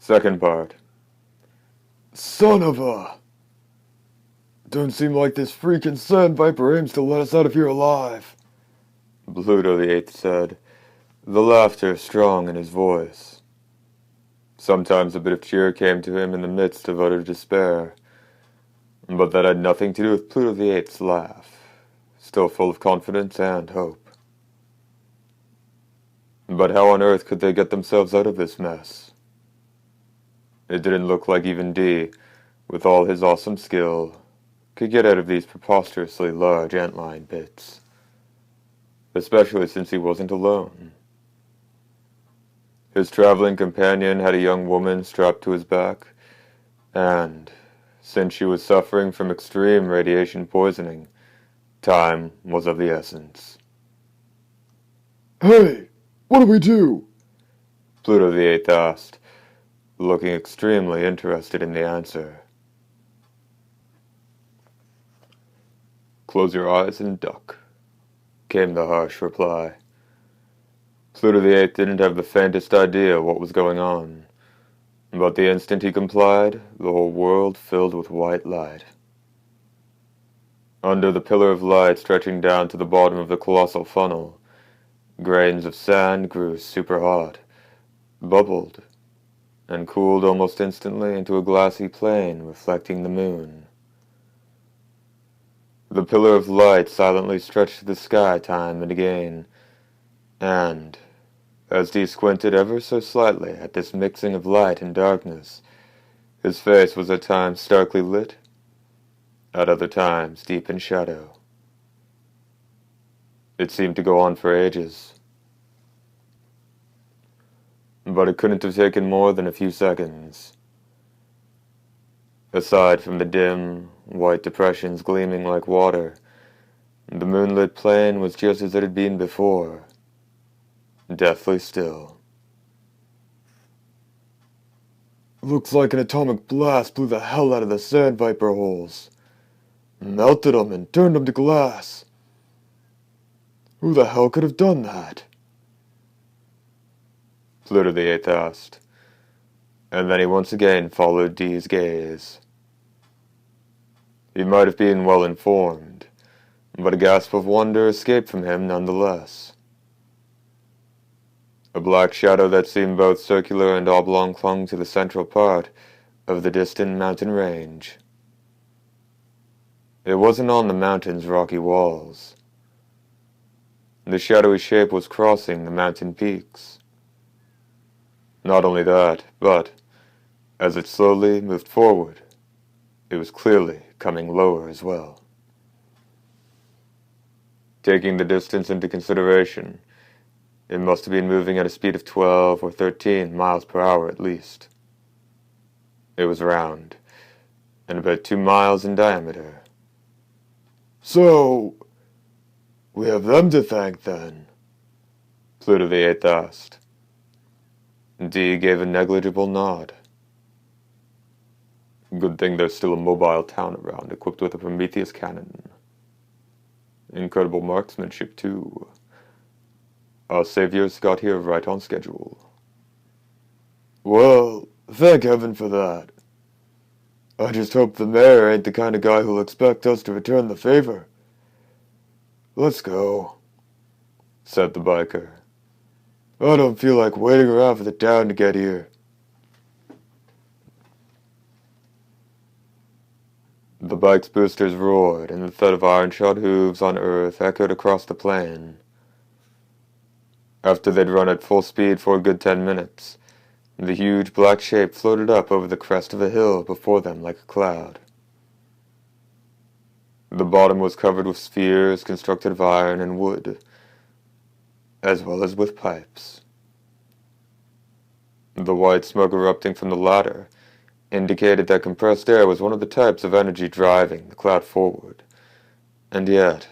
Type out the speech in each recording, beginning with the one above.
Second part. Son of a... Don't seem like this freaking sand viper aims to let us out of here alive. Pluto the Eighth said, the laughter strong in his voice. Sometimes a bit of cheer came to him in the midst of utter despair, but that had nothing to do with Pluto the Eighth's laugh, still full of confidence and hope. But how on earth could they get themselves out of this mess? It didn't look like even D, with all his awesome skill, could get out of these preposterously large antlion pits, especially since he wasn't alone. His traveling companion had a young woman strapped to his back, and, since she was suffering from extreme radiation poisoning, time was of the essence. Hey, what do we do? Pluto the Eighth asked, looking extremely interested in the answer. Close your eyes and duck, came the harsh reply. Pluto the Eighth didn't have the faintest idea what was going on, but the instant he complied, the whole world filled with white light. Under the pillar of light stretching down to the bottom of the colossal funnel, grains of sand grew super hot, bubbled, and cooled almost instantly into a glassy plain reflecting the moon. The pillar of light silently stretched to the sky time and again, and, as he squinted ever so slightly at this mixing of light and darkness, his face was at times starkly lit, at other times deep in shadow. It seemed to go on for ages, but it couldn't have taken more than a few seconds. Aside from the dim, white depressions gleaming like water, the moonlit plain was just as it had been before, deathly still. Looks like an atomic blast blew the hell out of the sand viper holes. Melted them and turned them to glass. Who the hell could have done that? Pluto the Eighth asked, and then he once again followed D's gaze. He might have been well informed, but a gasp of wonder escaped from him nonetheless. A black shadow that seemed both circular and oblong clung to the central part of the distant mountain range. It wasn't on the mountain's rocky walls. The shadowy shape was crossing the mountain peaks. Not only that, but, as it slowly moved forward, it was clearly coming lower as well. Taking the distance into consideration, it must have been moving at a speed of 12 or 13 miles per hour at least. It was round, and about 2 miles in diameter. So, we have them to thank then? Pluto the Eighth asked. D gave a negligible nod. Good thing there's still a mobile town around equipped with a Prometheus cannon. Incredible marksmanship, too. Our saviors got here right on schedule. Well, thank heaven for that. I just hope the mayor ain't the kind of guy who'll expect us to return the favor. Let's go, said the biker. I don't feel like waiting around for the town to get here. The bike's boosters roared, and the thud of iron-shod hooves on earth echoed across the plain. After they'd run at full speed for a good 10 minutes, the huge black shape floated up over the crest of a hill before them like a cloud. The bottom was covered with spheres constructed of iron and wood, as well as with pipes. The white smoke erupting from the latter indicated that compressed air was one of the types of energy driving the cloud forward. And yet,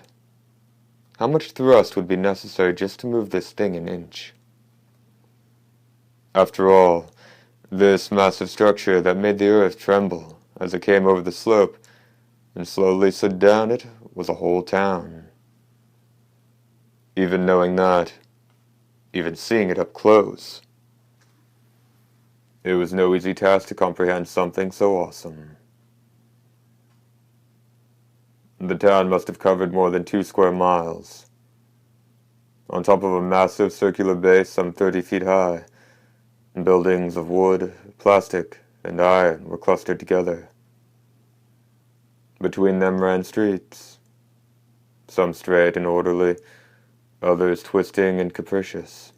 how much thrust would be necessary just to move this thing an inch? After all, this massive structure that made the earth tremble as it came over the slope and slowly slid down it was a whole town. Even knowing that, even seeing it up close, It was no easy task to comprehend something so awesome. The town must have covered more than 2 square miles. On top of a massive circular base some 30 feet high, buildings of wood, plastic, and iron were clustered together. Between them ran streets, some straight and orderly, others twisting and capricious.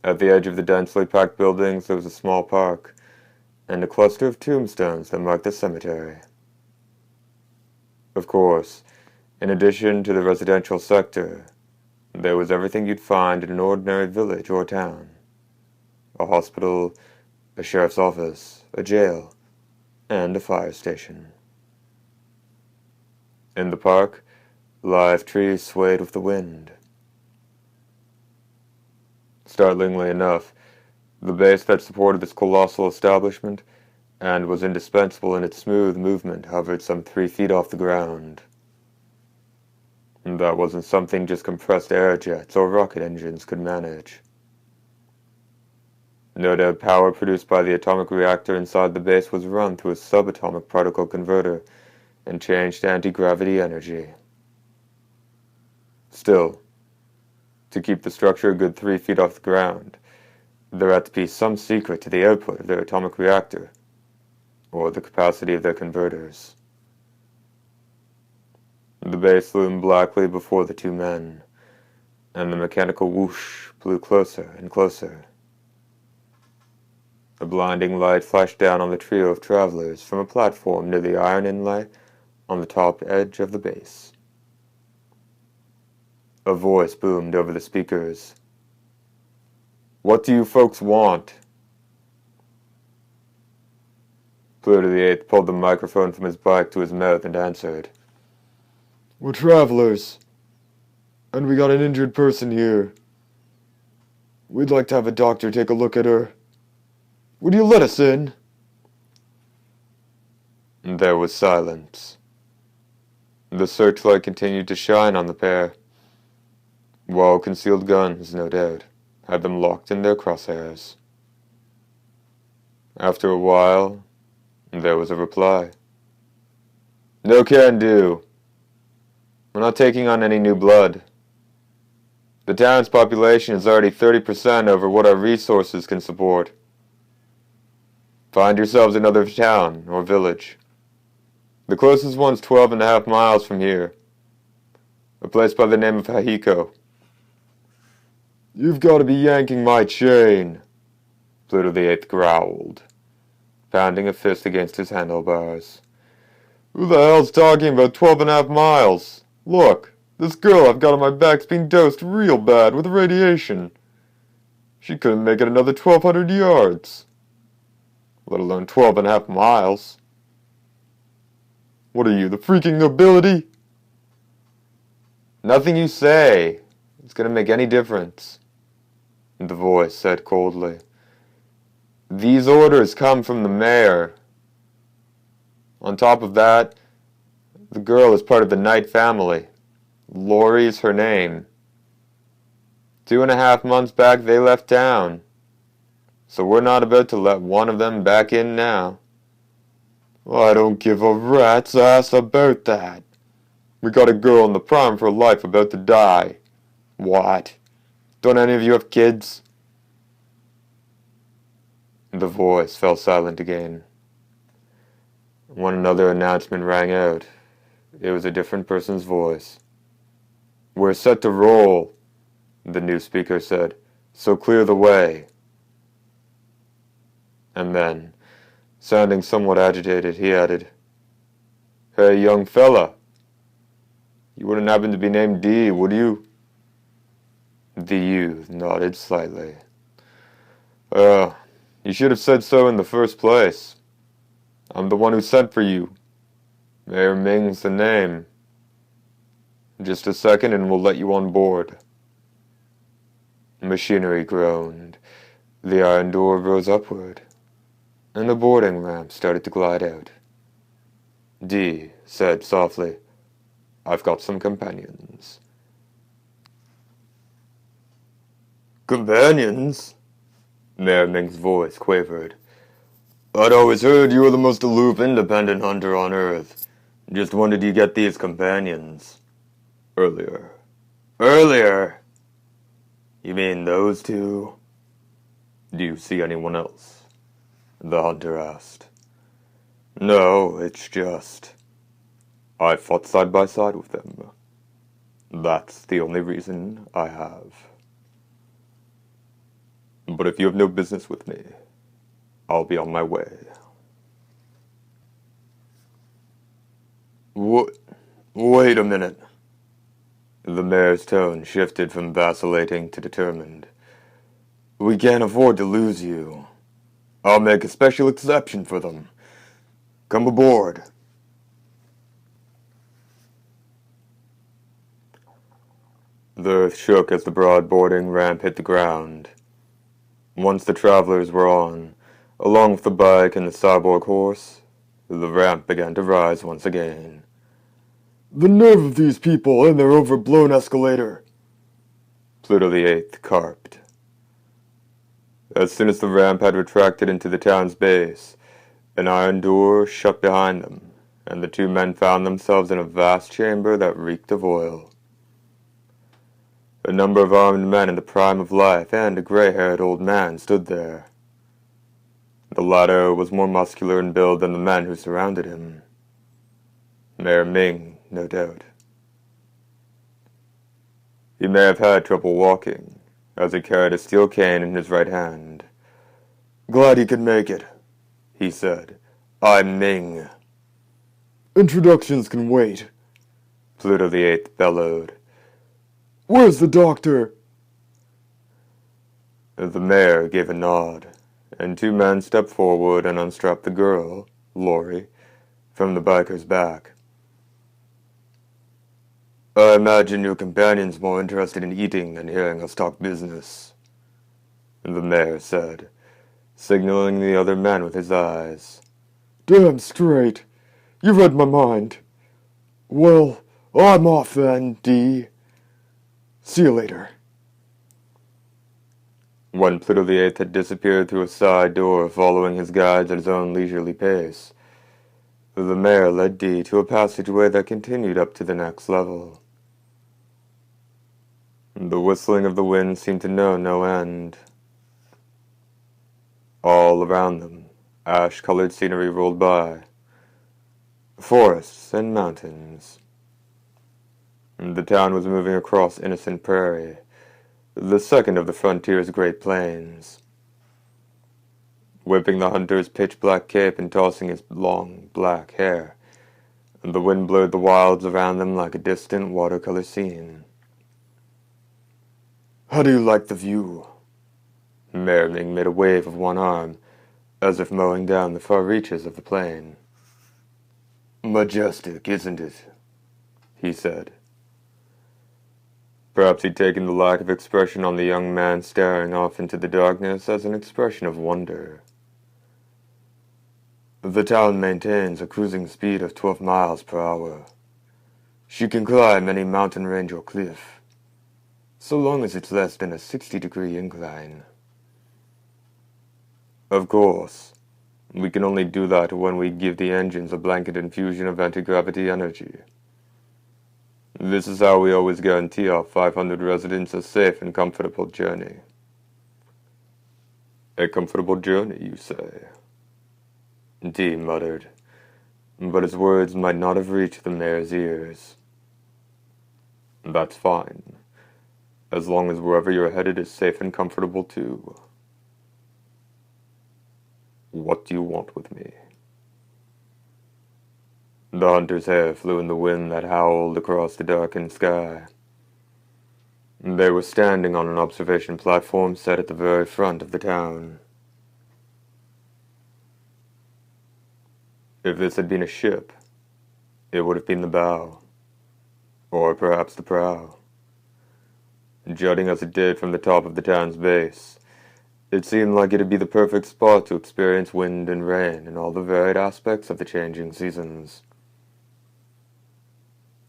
At the edge of the densely packed buildings there was a small park, and a cluster of tombstones that marked the cemetery. Of course, in addition to the residential sector, there was everything you'd find in an ordinary village or town. A hospital, a sheriff's office, a jail, and a fire station. In the park, live trees swayed with the wind. Startlingly enough, the base that supported this colossal establishment and was indispensable in its smooth movement hovered some 3 feet off the ground. And that wasn't something just compressed air jets or rocket engines could manage. No doubt power produced by the atomic reactor inside the base was run through a subatomic particle converter and changed to anti-gravity energy. Still, to keep the structure a good 3 feet off the ground, there had to be some secret to the output of their atomic reactor, or the capacity of their converters. The base loomed blackly before the 2 men, and the mechanical whoosh blew closer and closer. A blinding light flashed down on the trio of travelers from a platform near the iron inlay on the top edge of the base. A voice boomed over the speakers. "What do you folks want?" Pluto the Eighth pulled the microphone from his bike to his mouth and answered. "We're travelers, and we got an injured person here. We'd like to have a doctor take a look at her. Would you let us in?" There was silence. The searchlight continued to shine on the pair. Well-concealed guns, no doubt, had them locked in their crosshairs. After a while, there was a reply. "No can do. We're not taking on any new blood. The town's population is already 30% over what our resources can support. Find yourselves another town or village. The closest one's 12.5 miles from here. A place by the name of Hahiko." "You've got to be yanking my chain," Pluto the Eighth growled, pounding a fist against his handlebars. "Who the hell's talking about 12.5 miles? Look, this girl I've got on my back's being dosed real bad with radiation. She couldn't make it another 1,200 yards. Let alone 12.5 miles. What are you, the freaking nobility?" "Nothing you say is going to make any difference," the voice said coldly. "These orders come from the mayor. On top of that, the girl is part of the Knight family. Lori's her name. 2.5 months back they left town, so we're not about to let one of them back in now." "I don't give a rat's ass about that. We got a girl in the prime of her life about to die. What? Don't any of you have kids?" The voice fell silent again. When another announcement rang out, it was a different person's voice. "We're set to roll," the new speaker said, "so clear the way." And then, sounding somewhat agitated, he added, "Hey, young fella, you wouldn't happen to be named D, would you?" The youth nodded slightly. You should have said so in the first place. I'm the one who sent for you. Mayor Ming's the name. Just a second and we'll let you on board." Machinery groaned. The iron door rose upward, and the boarding ramp started to glide out. D said softly, "I've got some companions." "Companions?" Mayor Ming's voice quavered. I'd always heard you were the most aloof, independent hunter on Earth. Just when did you get these companions? Earlier. Earlier? You mean those two? Do you see anyone else? The hunter asked. No, it's just... I fought side by side with them. That's the only reason I have. But if you have no business with me, I'll be on my way. Wait a minute. The mayor's tone shifted from vacillating to determined. We can't afford to lose you. I'll make a special exception for them. Come aboard. The earth shook as the broad boarding ramp hit the ground. Once the travelers were on, along with the bike and the cyborg horse, the ramp began to rise once again. The nerve of these people and their overblown escalator! Pluto the Eighth carped. As soon as the ramp had retracted into the town's base, an iron door shut behind them, and the two men found themselves in a vast chamber that reeked of oil. A number of armed men in the prime of life and a gray-haired old man stood there. The latter was more muscular in build than the men who surrounded him. Mayor Ming, no doubt. He may have had trouble walking, as he carried a steel cane in his right hand. Glad he could make it, he said. I'm Ming. Introductions can wait, Pluto the Eighth bellowed. Where's the doctor? The mayor gave a nod, and two men stepped forward and unstrapped the girl, Lori, from the biker's back. I imagine your companion's more interested in eating than hearing us talk business, the mayor said, signaling the other men with his eyes. Damn straight. You read my mind. Well, I'm off then, Dee. See you later. When Pluto the Eighth had disappeared through a side door following his guides at his own leisurely pace, the mayor led Dee to a passageway that continued up to the next level. The whistling of the wind seemed to know no end. All around them, ash-colored scenery rolled by. Forests and mountains. The town was moving across Innocent Prairie, the second of the frontier's great plains. Whipping the hunter's pitch-black cape and tossing his long, black hair, the wind blurred the wilds around them like a distant watercolor scene. How do you like the view? Mayor Ming made a wave of one arm, as if mowing down the far reaches of the plain. Majestic, isn't it? He said. Perhaps he'd taken the lack of expression on the young man staring off into the darkness as an expression of wonder. The town maintains a cruising speed of 12 miles per hour. She can climb any mountain range or cliff, so long as it's less than a 60-degree incline. Of course, we can only do that when we give the engines a blanket infusion of anti-gravity energy. This is how we always guarantee our 500 residents a safe and comfortable journey. A comfortable journey, you say? Dee muttered, but his words might not have reached the mayor's ears. That's fine, as long as wherever you're headed is safe and comfortable too. What do you want with me? The hunter's hair flew in the wind that howled across the darkened sky. They were standing on an observation platform set at the very front of the town. If this had been a ship, it would have been the bow, or perhaps the prow. Jutting as it did from the top of the town's base, it seemed like it'd be the perfect spot to experience wind and rain and all the varied aspects of the changing seasons.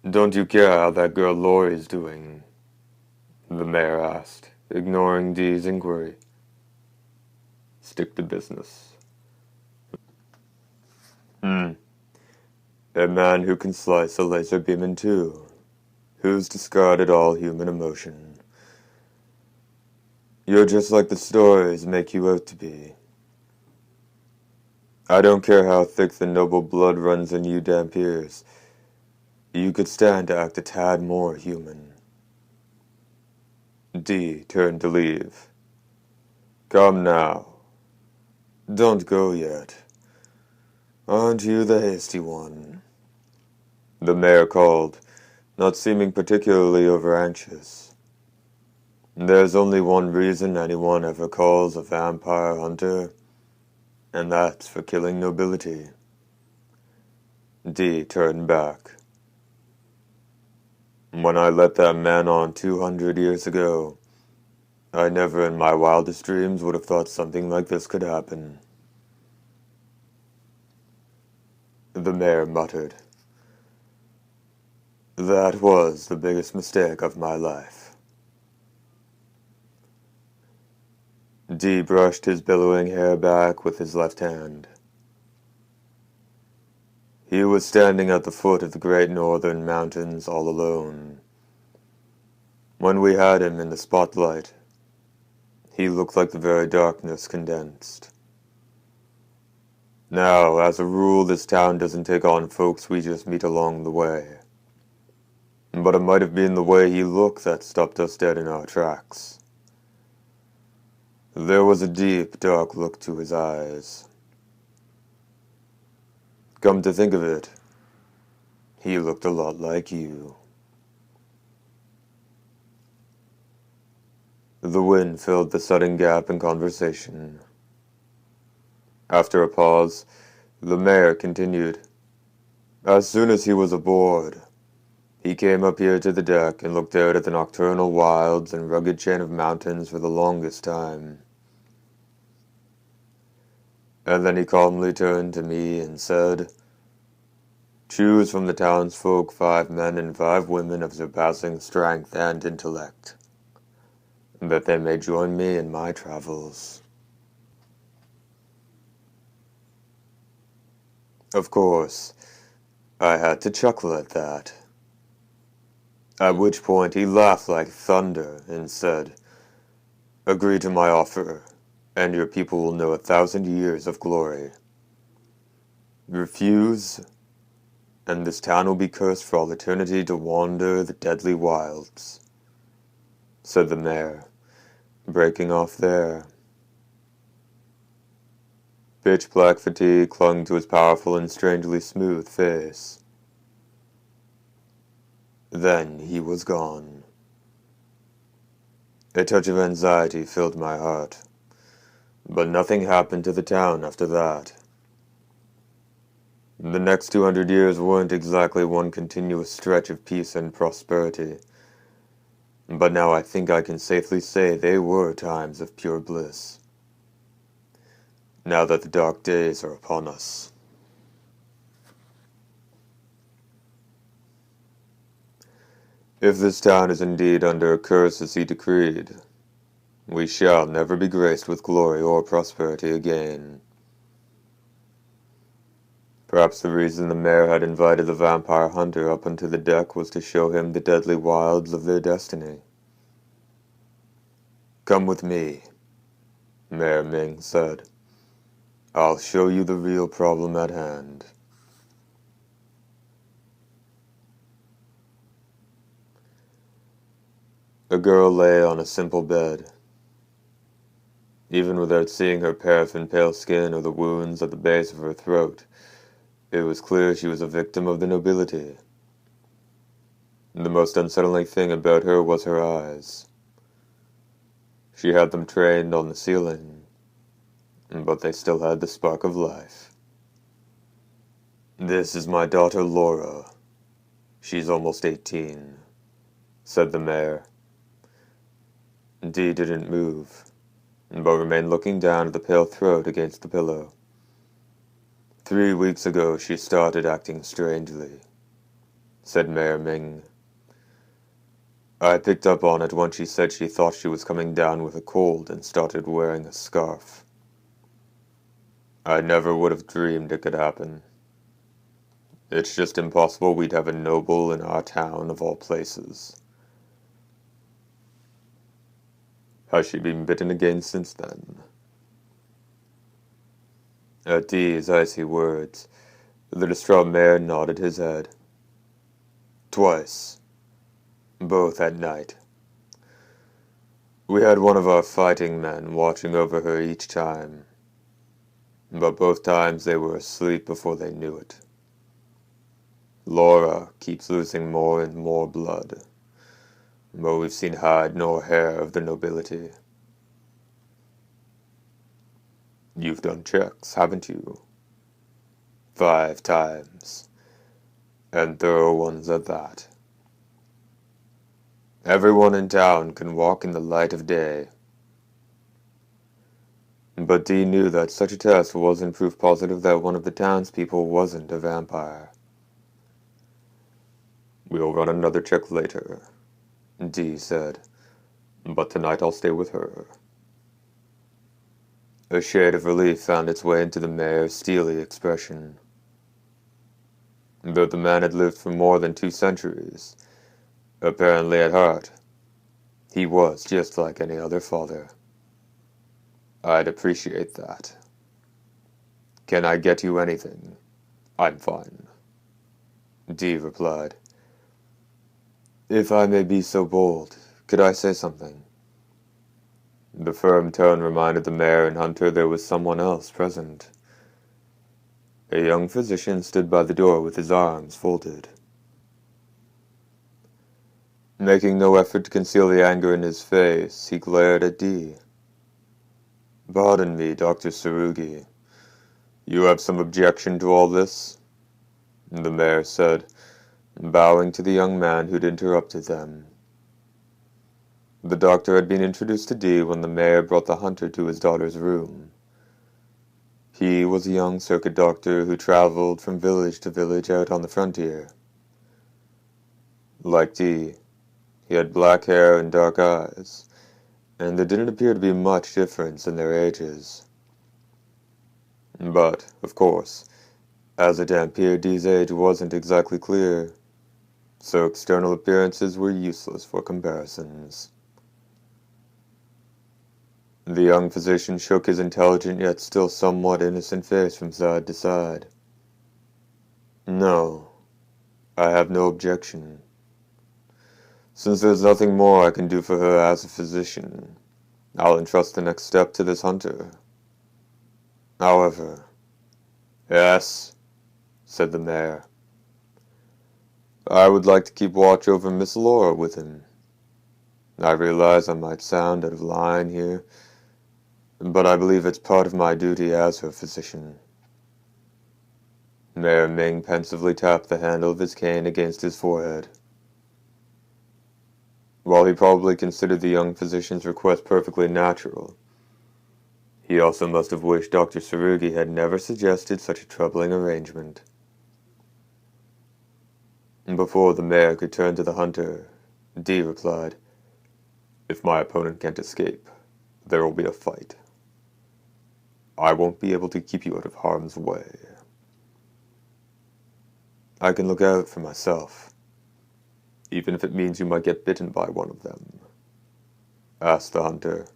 Don't you care how that girl Lori's doing? The mayor asked, ignoring Dee's inquiry. Stick to business. A man who can slice a laser beam in two, who's discarded all human emotion. You're just like the stories make you out to be. I don't care how thick the noble blood runs in you Dampiers. You could stand to act a tad more human. D turned to leave. Come now. Don't go yet. Aren't you the hasty one? The mayor called, not seeming particularly over-anxious. There's only one reason anyone ever calls a vampire hunter, and that's for killing nobility. D turned back. When I let that man on 200 years ago, I never in my wildest dreams would have thought something like this could happen. The mayor muttered. That was the biggest mistake of my life. D brushed his billowing hair back with his left hand. He was standing at the foot of the great northern mountains all alone. When we had him in the spotlight, he looked like the very darkness condensed. Now, as a rule, this town doesn't take on folks we just meet along the way. But it might have been the way he looked that stopped us dead in our tracks. There was a deep, dark look to his eyes. Come to think of it, he looked a lot like you. The wind filled the sudden gap in conversation. After a pause, the mayor continued. As soon as he was aboard, he came up here to the deck and looked out at the nocturnal wilds and rugged chain of mountains for the longest time. And then he calmly turned to me and said, Choose from the townsfolk 5 men and 5 women of surpassing strength and intellect, that they may join me in my travels. Of course, I had to chuckle at that. At which point he laughed like thunder and said, Agree to my offer, and your people will know 1,000 years of glory. Refuse, and this town will be cursed for all eternity to wander the deadly wilds, said the mayor, breaking off there. Pitch-black fatigue clung to his powerful and strangely smooth face. Then he was gone. A touch of anxiety filled my heart, but nothing happened to the town after that. The next 200 years weren't exactly one continuous stretch of peace and prosperity, but now I think I can safely say they were times of pure bliss. Now that the dark days are upon us. If this town is indeed under a curse as he decreed, we shall never be graced with glory or prosperity again. Perhaps the reason the mayor had invited the vampire hunter up onto the deck was to show him the deadly wilds of their destiny. Come with me, Mayor Ming said. I'll show you the real problem at hand. A girl lay on a simple bed. Even without seeing her paraffin pale skin or the wounds at the base of her throat, it was clear she was a victim of the nobility. The most unsettling thing about her was her eyes. She had them trained on the ceiling, but they still had the spark of life. This is my daughter Laura. She's almost 18, said the mayor. Dee didn't move, but remained looking down at the pale throat against the pillow. 3 weeks ago she started acting strangely, said Mayor Ming. I picked up on it when she said she thought she was coming down with a cold and started wearing a scarf. I never would have dreamed it could happen. It's just impossible we'd have a noble in our town of all places. Has she been bitten again since then? At these icy words, the distraught mayor nodded his head. Twice, both at night. We had one of our fighting men watching over her each time, but both times they were asleep before they knew it. Laura keeps losing more and more blood, but we've seen hide nor hair of the nobility. You've done checks, haven't you? 5 times, and thorough ones at that. Everyone in town can walk in the light of day. But Dee knew that such a test wasn't proof positive that one of the townspeople wasn't a vampire. We'll run another check later, Dee said, but tonight I'll stay with her. A shade of relief found its way into the mayor's steely expression. Though the man had lived for more than 2 centuries, apparently at heart, he was just like any other father. I'd appreciate that. Can I get you anything? I'm fine. Dee replied. If I may be so bold, could I say something? The firm tone reminded the mayor and Hunter there was someone else present. A young physician stood by the door with his arms folded. Making no effort to conceal the anger in his face, he glared at Dee. Pardon me, Dr. Tsurugi. You have some objection to all this? The mayor said, bowing to the young man who'd interrupted them. The doctor had been introduced to Dee when the mayor brought the hunter to his daughter's room. He was a young circuit doctor who traveled from village to village out on the frontier. Like Dee, he had black hair and dark eyes, and there didn't appear to be much difference in their ages. But, of course, as it appeared Dee's age wasn't exactly clear, so external appearances were useless for comparisons. The young physician shook his intelligent yet still somewhat innocent face from side to side. No, I have no objection. Since there's nothing more I can do for her as a physician, I'll entrust the next step to this hunter. However, yes, said the mayor. I would like to keep watch over Miss Laura with him. I realize I might sound out of line here, but I believe it's part of my duty as her physician. Mayor Ming pensively tapped the handle of his cane against his forehead. While he probably considered the young physician's request perfectly natural, he also must have wished Dr. Tsurugi had never suggested such a troubling arrangement. Before the mayor could turn to the hunter, Dee replied, If my opponent can't escape, there will be a fight. I won't be able to keep you out of harm's way. I can look out for myself, even if it means you might get bitten by one of them, asked the hunter.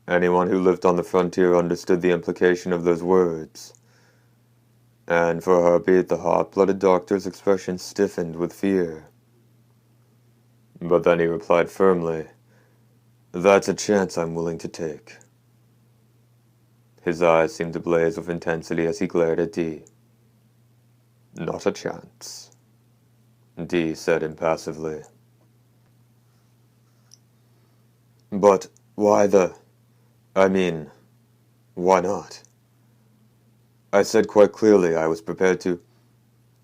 Anyone who lived on the frontier understood the implication of those words, and for Heartbeat the hot-blooded doctor's expression stiffened with fear. But then he replied firmly, That's a chance I'm willing to take. His eyes seemed to blaze with intensity as he glared at Dee. Not a chance, Dee said impassively. But why why not? I said quite clearly I was prepared to.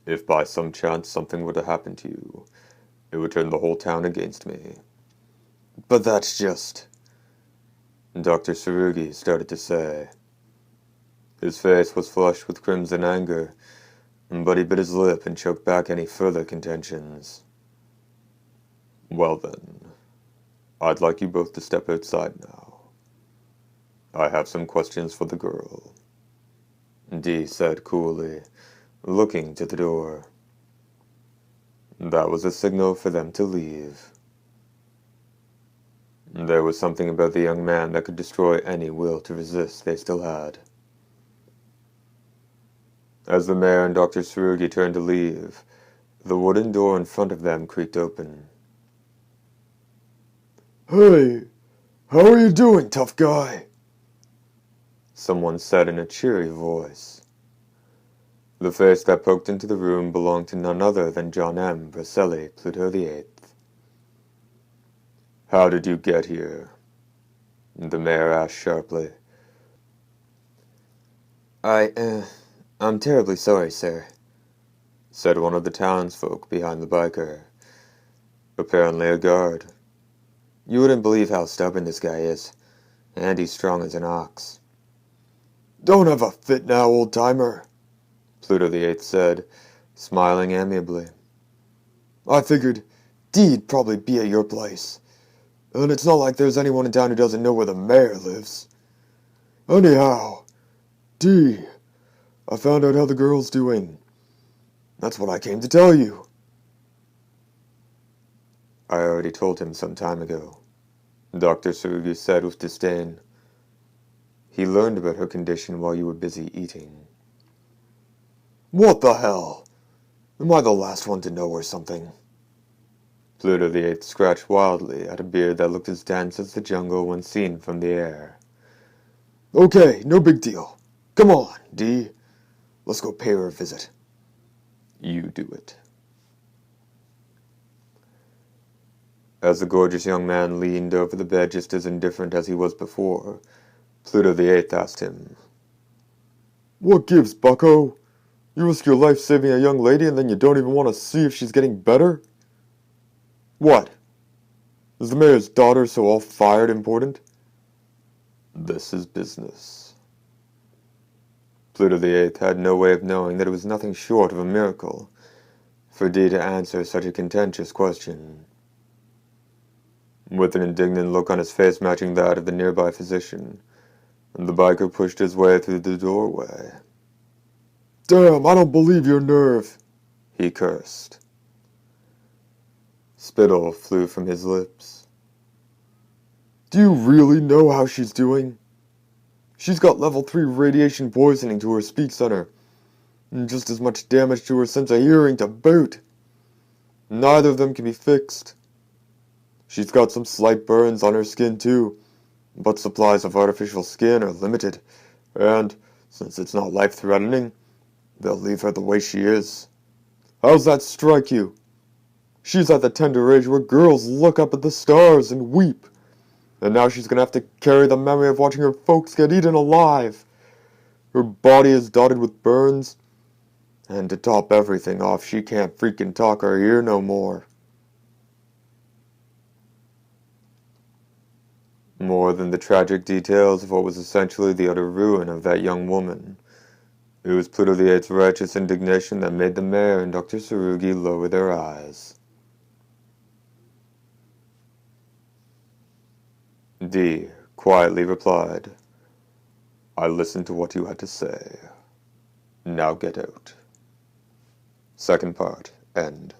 If by some chance something were to happen to you, it would turn the whole town against me. But that's just... Dr. Tsurugi started to say. His face was flushed with crimson anger, but he bit his lip and choked back any further contentions. Well then, I'd like you both to step outside now. I have some questions for the girl, Dee said coolly, looking to the door. That was a signal for them to leave. There was something about the young man that could destroy any will to resist they still had. As the mayor and Dr. Tsurugi turned to leave, the wooden door in front of them creaked open. Hey, how are you doing, tough guy? Someone said in a cheery voice. The face that poked into the room belonged to none other than John M. Braselli, Pluto the Eighth. How did you get here? The mayor asked sharply. I'm terribly sorry, sir, said one of the townsfolk behind the biker. Apparently a guard. You wouldn't believe how stubborn this guy is, and he's strong as an ox. Don't have a fit now, old-timer, Pluto the Eighth said, smiling amiably. I figured Dee'd probably be at your place. And it's not like there's anyone in town who doesn't know where the mayor lives. Anyhow, Dee, I found out how the girl's doing. That's what I came to tell you. I already told him some time ago, Dr. Tsurugi said with disdain. He learned about her condition while you were busy eating. What the hell? Am I the last one to know or something? Pluto the Eighth scratched wildly at a beard that looked as dense as the jungle when seen from the air. Okay, no big deal. Come on, Dee. Let's go pay her a visit. You do it. As the gorgeous young man leaned over the bed just as indifferent as he was before, Pluto the Eighth asked him, What gives, bucko? You risk your life saving a young lady and then you don't even want to see if she's getting better? What? Is the mayor's daughter so all-fired important? This is business. Pluto the Eighth had no way of knowing that it was nothing short of a miracle for Dee to answer such a contentious question. With an indignant look on his face matching that of the nearby physician, the biker pushed his way through the doorway. Damn, I don't believe your nerve, he cursed. Spittle flew from his lips. Do you really know how she's doing? She's got level 3 radiation poisoning to her speech center, and just as much damage to her sense of hearing to boot. Neither of them can be fixed. She's got some slight burns on her skin too, but supplies of artificial skin are limited, and, since it's not life-threatening, they'll leave her the way she is. How's that strike you? She's at the tender age where girls look up at the stars and weep, and now she's gonna have to carry the memory of watching her folks get eaten alive. Her body is dotted with burns, and to top everything off, she can't freaking talk or hear no more. More than the tragic details of what was essentially the utter ruin of that young woman, it was Pluto the Eighth's righteous indignation that made the mayor and Dr. Tsurugi lower their eyes. Dee quietly replied, I listened to what you had to say. Now get out. Second part, end.